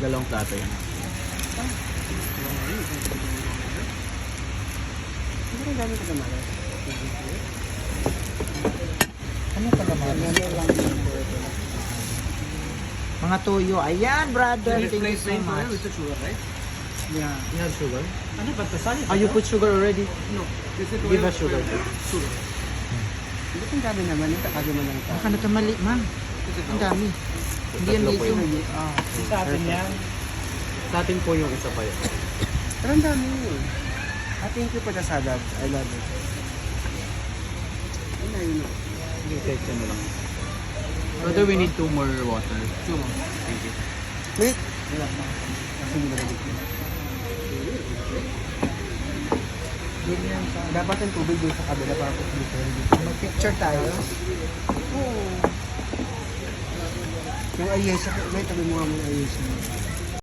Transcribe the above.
Dalawang plato yan. Ano ang dami ka kamalas? Ano ka naman? Mga toyo. Ayan, brother. Thank you so much. With the sugar, right? Yeah. You have sugar? Ano ba ito? Sali Oh, you put sugar already? No. Give us sugar. Sugar. Hindi ang dami naman. Ito kagi mo lang ito. Baka na mali, ma'am. Ang dami. Hindi yan Tatlo po dito. yun. Sa atin yan. Sa atin po yung isa pa yun. Pero ang dami yun. Thank you for the salad. I love it. Ano yun? Take mo lang. Brother, we need 2 more water. 2 more. Thank you. Wait. Wala pa. Kasi hindi nagabit ko. Dapat yung tubig doon sa kabila para po dito. Mag-picture tayo. Oo. Yung ayesa, may tabi mo nga mo yung ayesa.